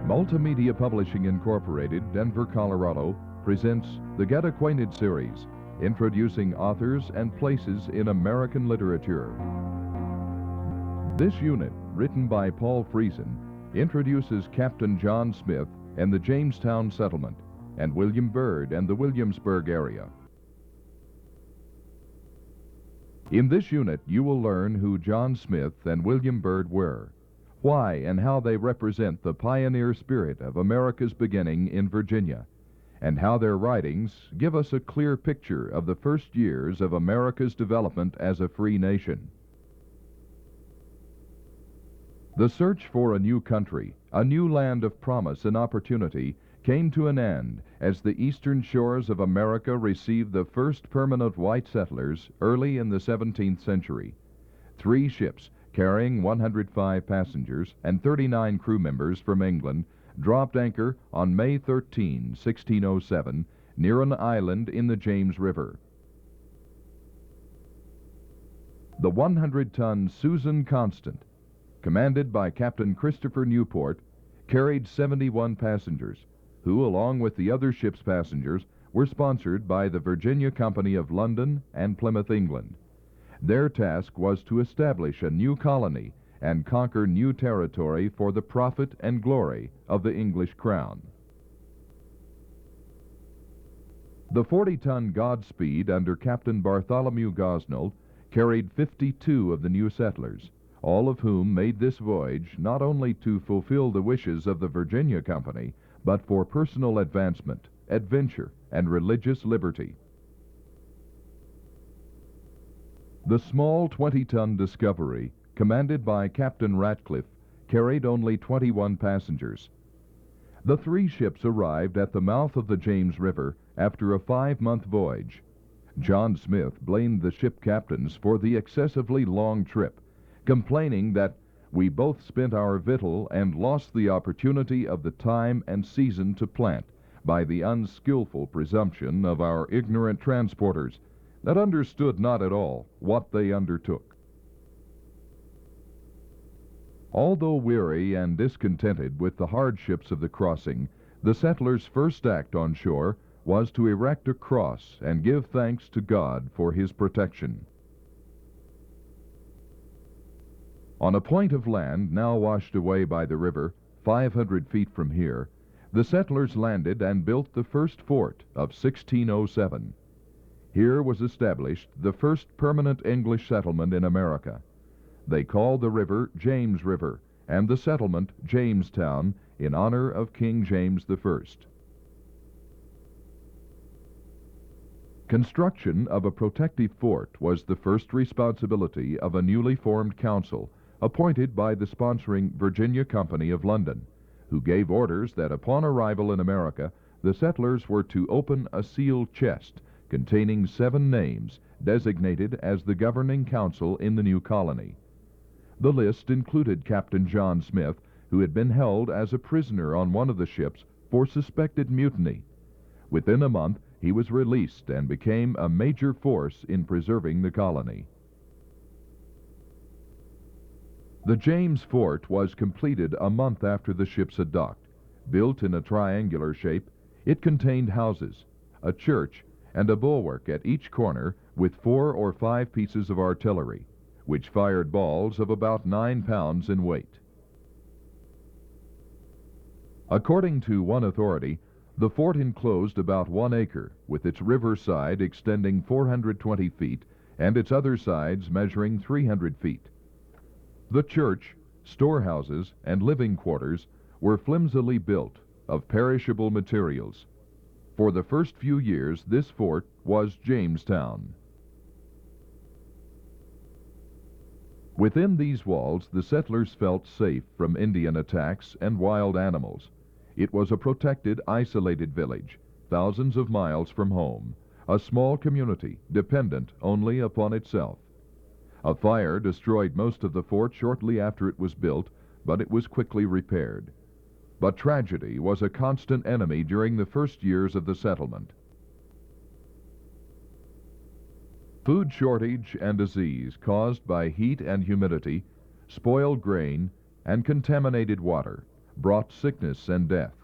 Multimedia Publishing Incorporated, Denver, Colorado, presents the Get Acquainted series, introducing authors and places in American literature. This unit, written by Paul Friesen, introduces Captain John Smith and the Jamestown settlement, and William Byrd and the Williamsburg area. In this unit, you will learn who John Smith and William Byrd were, why and how they represent the pioneer spirit of America's beginning in Virginia, and how their writings give us a clear picture of the first years of America's development as a free nation. The search for a new country, a new land of promise and opportunity, came to an end as the eastern shores of America received the first permanent white settlers early in the 17th century. 3 ships carrying 105 passengers and 39 crew members from England dropped anchor on May 13, 1607, near an island in the James River. The 100-ton Susan Constant, commanded by Captain Christopher Newport, carried 71 passengers, who, along with the other ship's passengers, were sponsored by the Virginia Company of London and Plymouth, England. Their task was to establish a new colony and conquer new territory for the profit and glory of the English crown. The 40-ton Godspeed under Captain Bartholomew Gosnold carried 52 of the new settlers, all of whom made this voyage not only to fulfill the wishes of the Virginia Company, but for personal advancement, adventure, and religious liberty. The small 20-ton Discovery, commanded by Captain Ratcliffe, carried only 21 passengers. The 3 ships arrived at the mouth of the James River after a 5-month voyage. John Smith blamed the ship captains for the excessively long trip, complaining that we both spent our victual and lost the opportunity of the time and season to plant by the unskillful presumption of our ignorant transporters, that understood not at all what they undertook. Although weary and discontented with the hardships of the crossing, the settlers' first act on shore was to erect a cross and give thanks to God for his protection. On a point of land now washed away by the river, 500 feet from here, the settlers landed and built the first fort of 1607. Here was established the first permanent English settlement in America. They called the river James River and the settlement Jamestown in honor of King James I. Construction of a protective fort was the first responsibility of a newly formed council appointed by the sponsoring Virginia Company of London, who gave orders that upon arrival in America, the settlers were to open a sealed chest containing 7 names designated as the governing council in the new colony. The list included Captain John Smith, who had been held as a prisoner on one of the ships for suspected mutiny. Within a month, he was released and became a major force in preserving the colony. The James Fort was completed a month after the ships had docked. Built in a triangular shape, it contained houses, a church, and a bulwark at each corner with 4 or 5 pieces of artillery, which fired balls of about 9 pounds in weight. According to one authority, the fort enclosed about 1 acre, with its river side extending 420 feet and its other sides measuring 300 feet. The church, storehouses, and living quarters were flimsily built of perishable materials. For the first few years, this fort was Jamestown. Within these walls, the settlers felt safe from Indian attacks and wild animals. It was a protected, isolated village, thousands of miles from home, a small community dependent only upon itself. A fire destroyed most of the fort shortly after it was built, but it was quickly repaired. But tragedy was a constant enemy during the first years of the settlement. Food shortage and disease caused by heat and humidity, spoiled grain, and contaminated water brought sickness and death.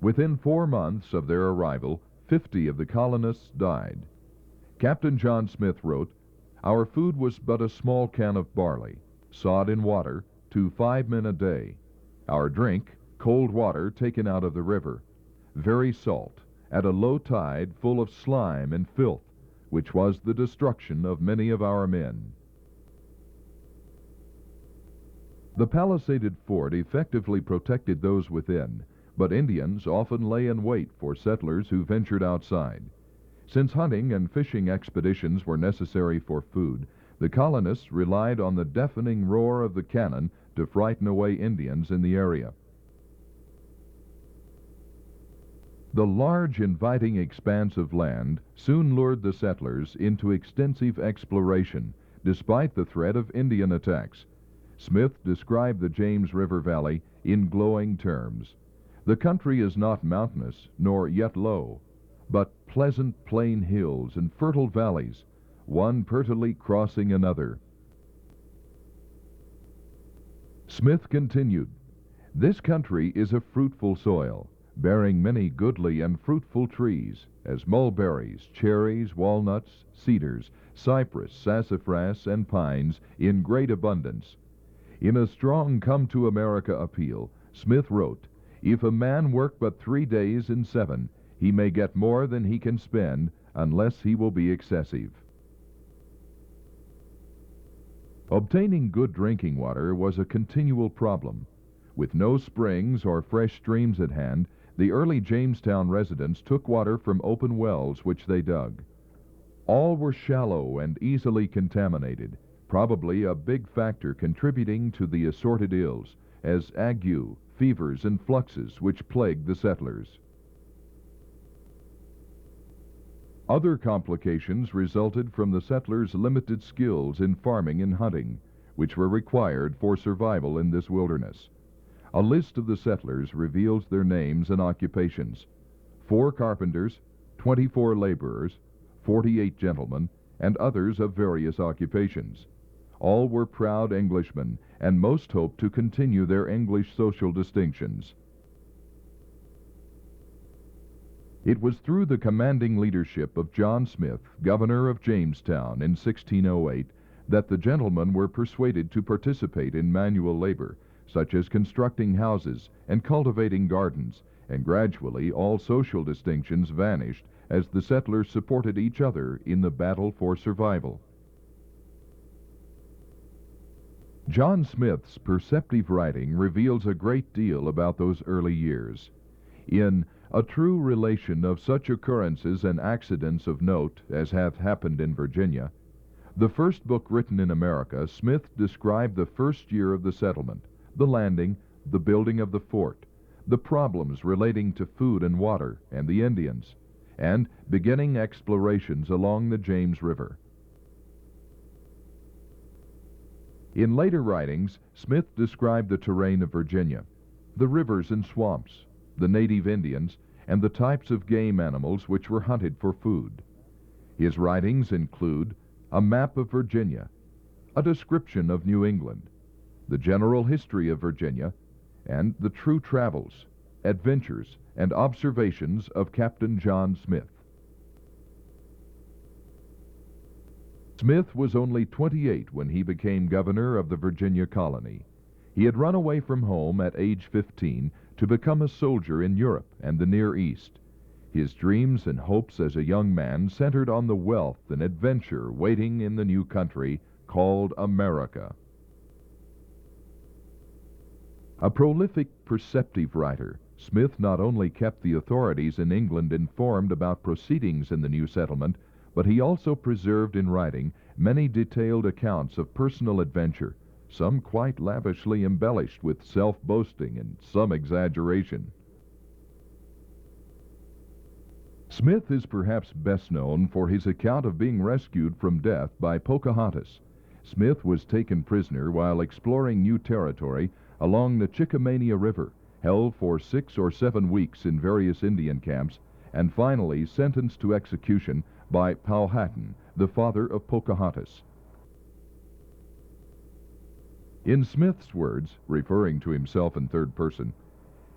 Within 4 months of their arrival, 50 of the colonists died. Captain John Smith wrote, "Our food was but a small can of barley, sod in water, to 5 men a day. Our drink, cold water taken out of the river, very salt, at a low tide full of slime and filth, which was the destruction of many of our men." The palisaded fort effectively protected those within, but Indians often lay in wait for settlers who ventured outside. Since hunting and fishing expeditions were necessary for food, the colonists relied on the deafening roar of the cannon to frighten away Indians in the area. The large, inviting expanse of land soon lured the settlers into extensive exploration, despite the threat of Indian attacks. Smith described the James River Valley in glowing terms. "The country is not mountainous, nor yet low, but pleasant plain hills and fertile valleys, one prettily crossing another." Smith continued, "This country is a fruitful soil, bearing many goodly and fruitful trees, as mulberries, cherries, walnuts, cedars, cypress, sassafras, and pines, in great abundance." In a strong Come to America appeal, Smith wrote, "If a man work but 3 days in 7, he may get more than he can spend, unless he will be excessive." Obtaining good drinking water was a continual problem. With no springs or fresh streams at hand, the early Jamestown residents took water from open wells which they dug. All were shallow and easily contaminated, probably a big factor contributing to the assorted ills, as ague, fevers, and fluxes which plagued the settlers. Other complications resulted from the settlers' limited skills in farming and hunting, which were required for survival in this wilderness. A list of the settlers reveals their names and occupations: 4 carpenters, 24 laborers, 48 gentlemen, and others of various occupations. All were proud Englishmen, and most hoped to continue their English social distinctions. It was through the commanding leadership of John Smith, governor of Jamestown in 1608, that the gentlemen were persuaded to participate in manual labor, such as constructing houses and cultivating gardens, and gradually all social distinctions vanished as the settlers supported each other in the battle for survival. John Smith's perceptive writing reveals a great deal about those early years. In A True Relation of Such Occurrences and Accidents of Note as Have Happened in Virginia, the first book written in America, Smith described the first year of the settlement, the landing, the building of the fort, the problems relating to food and water and the Indians, and beginning explorations along the James River. In later writings, Smith described the terrain of Virginia, the rivers and swamps, the native Indians, and the types of game animals which were hunted for food. His writings include A Map of Virginia, A Description of New England, The General History of Virginia, and The True Travels, Adventures, and Observations of Captain John Smith. Smith was only 28 when he became governor of the Virginia colony. He had run away from home at age 15 to become a soldier in Europe and the Near East. His dreams and hopes as a young man centered on the wealth and adventure waiting in the new country called America. A prolific, perceptive writer, Smith not only kept the authorities in England informed about proceedings in the new settlement, but he also preserved in writing many detailed accounts of personal adventure, some quite lavishly embellished with self-boasting and some exaggeration. Smith is perhaps best known for his account of being rescued from death by Pocahontas. Smith was taken prisoner while exploring new territory along the Chickahominy River, held for 6 or 7 weeks in various Indian camps, and finally sentenced to execution by Powhatan, the father of Pocahontas. In Smith's words, referring to himself in third person,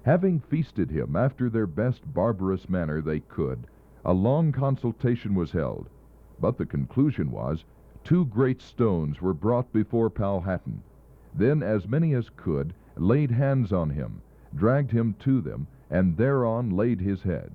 having feasted him after their best barbarous manner they could, a long consultation was held, but the conclusion was, 2 great stones were brought before Powhatan. Then as many as could laid hands on him, dragged him to them, and thereon laid his head.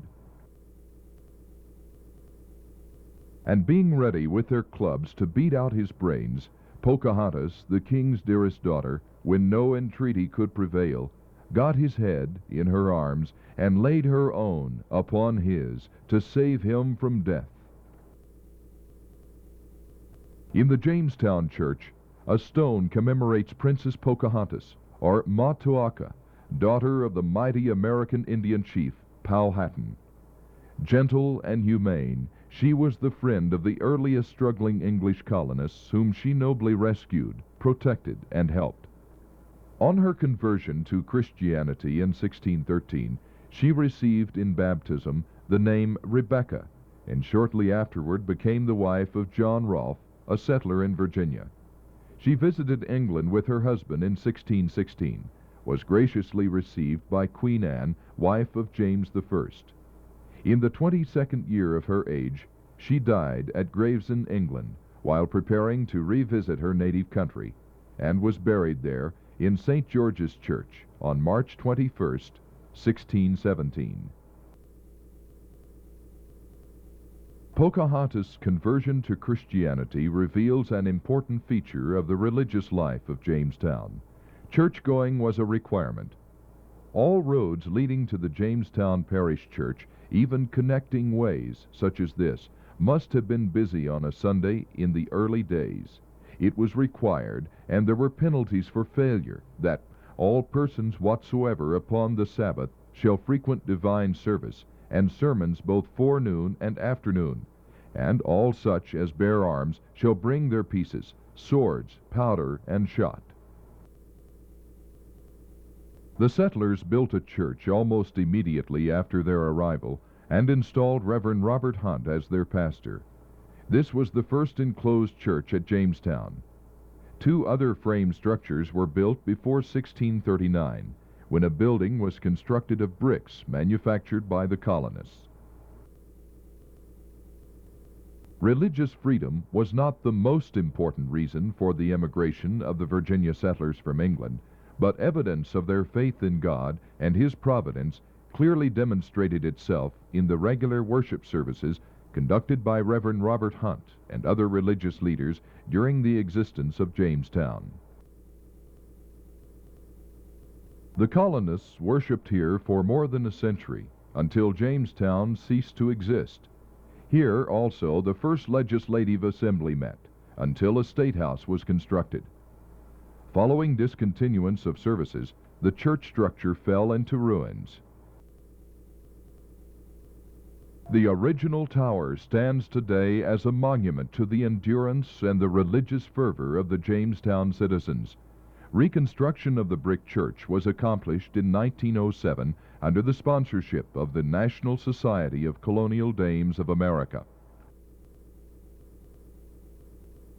And being ready with their clubs to beat out his brains, Pocahontas, the king's dearest daughter, when no entreaty could prevail, got his head in her arms, and laid her own upon his, to save him from death. In the Jamestown church, a stone commemorates Princess Pocahontas, or Matoaka, daughter of the mighty American Indian chief, Powhatan. Gentle and humane, she was the friend of the earliest struggling English colonists whom she nobly rescued, protected, and helped. On her conversion to Christianity in 1613, she received in baptism the name Rebecca, and shortly afterward became the wife of John Rolfe, a settler in Virginia. She visited England with her husband in 1616, was graciously received by Queen Anne, wife of James I. In the 22nd year of her age, she died at Gravesend, England, while preparing to revisit her native country, and was buried there in St. George's Church on March 21st, 1617. Pocahontas' conversion to Christianity reveals an important feature of the religious life of Jamestown. Church-going was a requirement. All roads leading to the Jamestown Parish Church, even connecting ways such as this, must have been busy on a Sunday in the early days. It was required, and there were penalties for failure, that all persons whatsoever upon the Sabbath shall frequent divine service, and sermons both forenoon and afternoon, and all such as bear arms shall bring their pieces, swords, powder, and shot. The settlers built a church almost immediately after their arrival, and installed Reverend Robert Hunt as their pastor. This was the first enclosed church at Jamestown. 2 other frame structures were built before 1639, when a building was constructed of bricks manufactured by the colonists. Religious freedom was not the most important reason for the emigration of the Virginia settlers from England, but evidence of their faith in God and His providence clearly demonstrated itself in the regular worship services conducted by Reverend Robert Hunt and other religious leaders during the existence of Jamestown. The colonists worshipped here for more than a century, until Jamestown ceased to exist. Here also the first legislative assembly met, until a state house was constructed. Following discontinuance of services, the church structure fell into ruins. The original tower stands today as a monument to the endurance and the religious fervor of the Jamestown citizens. Reconstruction of the brick church was accomplished in 1907 under the sponsorship of the National Society of Colonial Dames of America.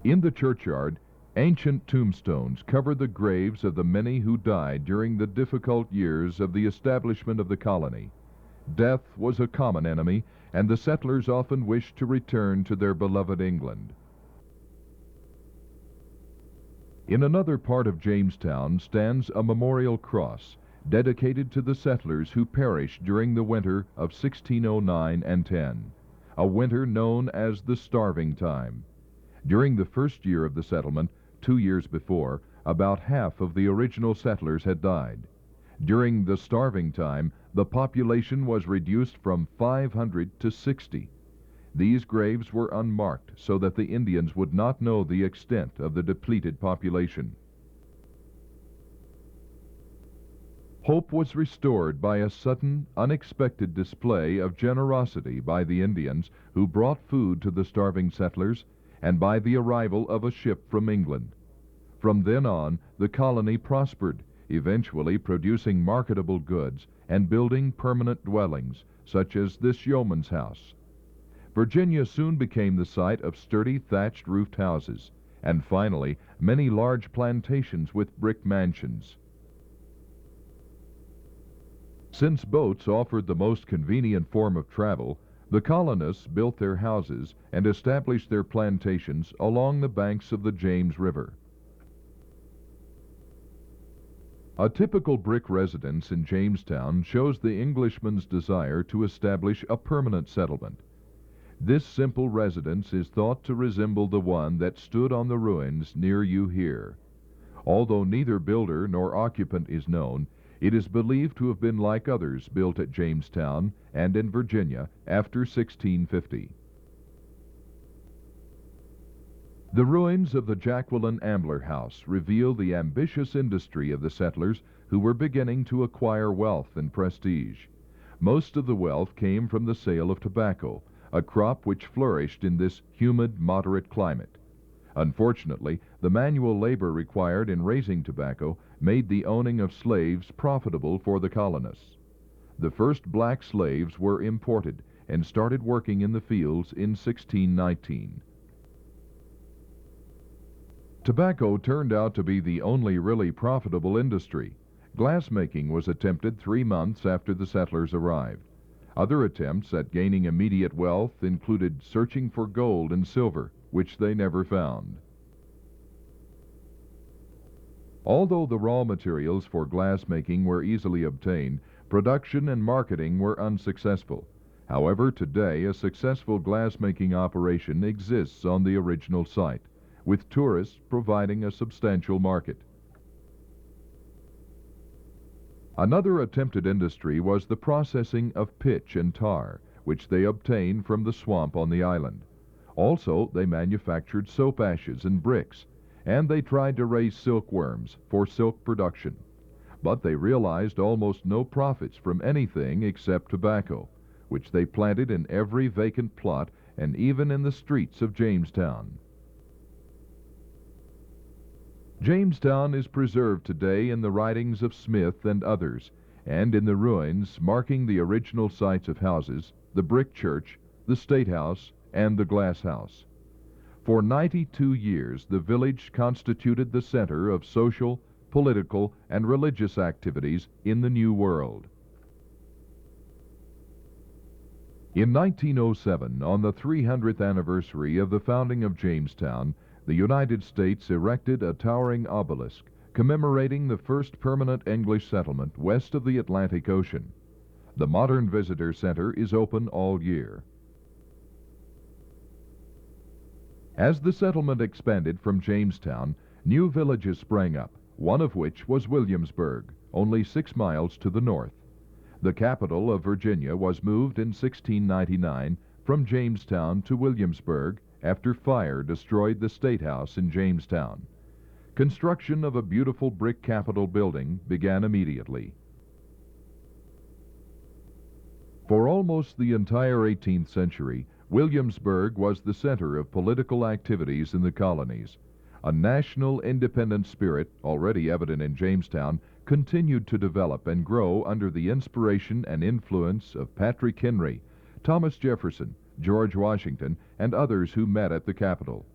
In the churchyard, ancient tombstones cover the graves of the many who died during the difficult years of the establishment of the colony. Death was a common enemy, and the settlers often wished to return to their beloved England. In another part of Jamestown stands a memorial cross dedicated to the settlers who perished during the winter of 1609 and 10, a winter known as the Starving Time. During the first year of the settlement, 2 years before, about half of the original settlers had died. During the Starving Time, the population was reduced from 500 to 60. These graves were unmarked so that the Indians would not know the extent of the depleted population. Hope was restored by a sudden, unexpected display of generosity by the Indians who brought food to the starving settlers, and by the arrival of a ship from England. From then on, the colony prospered, eventually producing marketable goods and building permanent dwellings, such as this yeoman's house. Virginia soon became the site of sturdy thatched-roofed houses, and finally, many large plantations with brick mansions. Since boats offered the most convenient form of travel, the colonists built their houses and established their plantations along the banks of the James River. A typical brick residence in Jamestown shows the Englishman's desire to establish a permanent settlement. This simple residence is thought to resemble the one that stood on the ruins near you here. Although neither builder nor occupant is known, it is believed to have been like others built at Jamestown and in Virginia after 1650. The ruins of the Jacqueline Ambler House reveal the ambitious industry of the settlers who were beginning to acquire wealth and prestige. Most of the wealth came from the sale of tobacco, a crop which flourished in this humid, moderate climate. Unfortunately, the manual labor required in raising tobacco made the owning of slaves profitable for the colonists. The first black slaves were imported and started working in the fields in 1619. Tobacco turned out to be the only really profitable industry. Glassmaking was attempted 3 months after the settlers arrived. Other attempts at gaining immediate wealth included searching for gold and silver, which they never found. Although the raw materials for glassmaking were easily obtained, production and marketing were unsuccessful. However, today a successful glassmaking operation exists on the original site, with tourists providing a substantial market. Another attempted industry was the processing of pitch and tar, which they obtained from the swamp on the island. Also, they manufactured soap ashes and bricks, and they tried to raise silkworms for silk production. But they realized almost no profits from anything except tobacco, which they planted in every vacant plot and even in the streets of Jamestown. Jamestown is preserved today in the writings of Smith and others, and in the ruins marking the original sites of houses, the brick church, the State House, and the Glass House. For 92 years, the village constituted the center of social, political, and religious activities in the New World. In 1907, on the 300th anniversary of the founding of Jamestown, the United States erected a towering obelisk commemorating the first permanent English settlement west of the Atlantic Ocean. The modern visitor center is open all year. As the settlement expanded from Jamestown, new villages sprang up, one of which was Williamsburg, only 6 miles to the north. The capital of Virginia was moved in 1699 from Jamestown to Williamsburg after fire destroyed the State House in Jamestown. Construction of a beautiful brick Capitol building began immediately. For almost the entire 18th century, Williamsburg was the center of political activities in the colonies. A national independent spirit, already evident in Jamestown, continued to develop and grow under the inspiration and influence of Patrick Henry, Thomas Jefferson, George Washington, and others who met at the Capitol.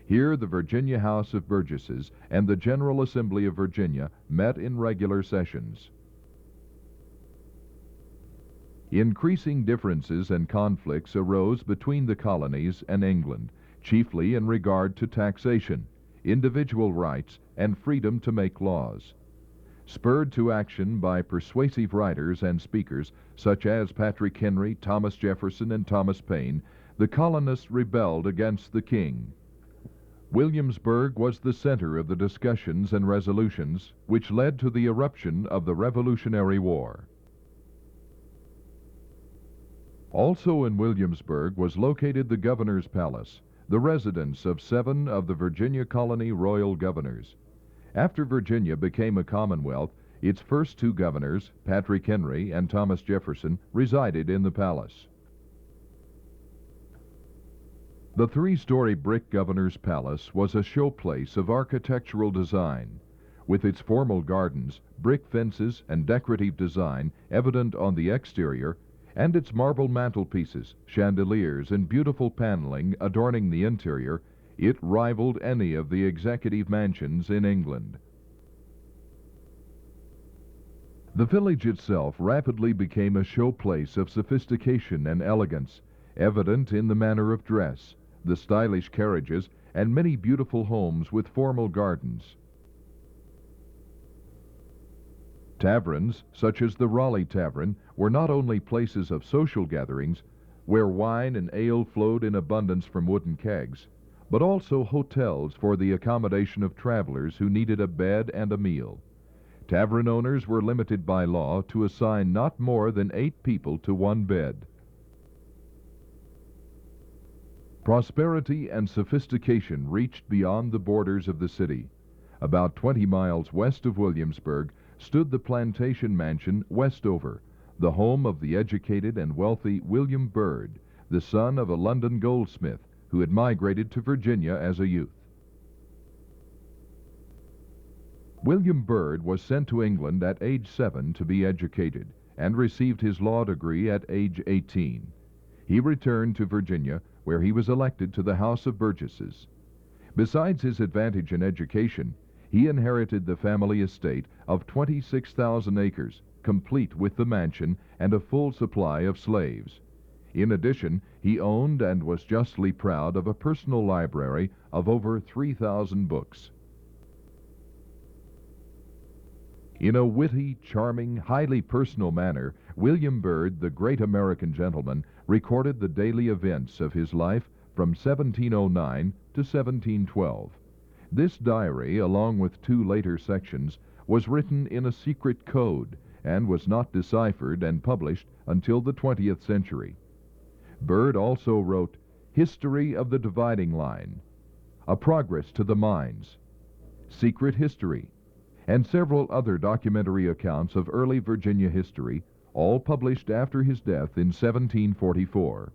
Here the Virginia House of Burgesses and the General Assembly of Virginia met in regular sessions. Increasing differences and conflicts arose between the colonies and England, chiefly in regard to taxation, individual rights, and freedom to make laws. Spurred to action by persuasive writers and speakers such as Patrick Henry, Thomas Jefferson, and Thomas Paine, the colonists rebelled against the king. Williamsburg was the center of the discussions and resolutions which led to the eruption of the Revolutionary War. Also in Williamsburg was located the Governor's Palace, the residence of 7 of the Virginia colony royal governors. After Virginia became a commonwealth, Its first two governors, Patrick Henry and Thomas Jefferson, resided in the palace. The three-story brick governor's palace was a showplace of architectural design, with its formal gardens, brick fences, and decorative design evident on the exterior, and its marble mantelpieces, chandeliers, and beautiful paneling adorning the interior. It rivaled any of the executive mansions in England. The village itself rapidly became a showplace of sophistication and elegance, evident in the manner of dress, the stylish carriages, and many beautiful homes with formal gardens. Taverns, such as the Raleigh Tavern, were not only places of social gatherings, where wine and ale flowed in abundance from wooden kegs, but also hotels for the accommodation of travelers who needed a bed and a meal. Tavern owners were limited by law to assign not more than 8 people to one bed. Prosperity and sophistication reached beyond the borders of the city. About 20 miles west of Williamsburg stood the plantation mansion Westover, the home of the educated and wealthy William Byrd, the son of a London goldsmith who had migrated to Virginia as a youth. William Byrd was sent to England at age 7 to be educated, and received his law degree at age 18. He returned to Virginia, where he was elected to the House of Burgesses. Besides his advantage in education, he inherited the family estate of 26,000 acres, complete with the mansion and a full supply of slaves. In addition, he owned and was justly proud of a personal library of over 3,000 books. In a witty, charming, highly personal manner, William Byrd, the great American gentleman, recorded the daily events of his life from 1709 to 1712. This diary, along with 2 later sections, was written in a secret code and was not deciphered and published until the 20th century. Byrd also wrote History of the Dividing Line, A Progress to the Mines, Secret History, and several other documentary accounts of early Virginia history, all published after his death in 1744.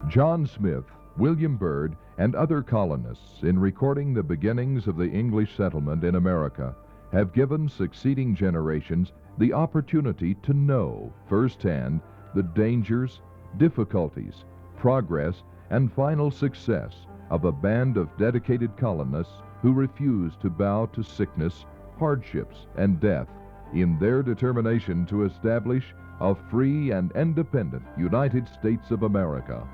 John Smith, William Byrd, and other colonists, in recording the beginnings of the English settlement in America, have given succeeding generations the opportunity to know firsthand the dangers, difficulties, progress, and final success of a band of dedicated colonists who refused to bow to sickness, hardships, and death in their determination to establish a free and independent United States of America.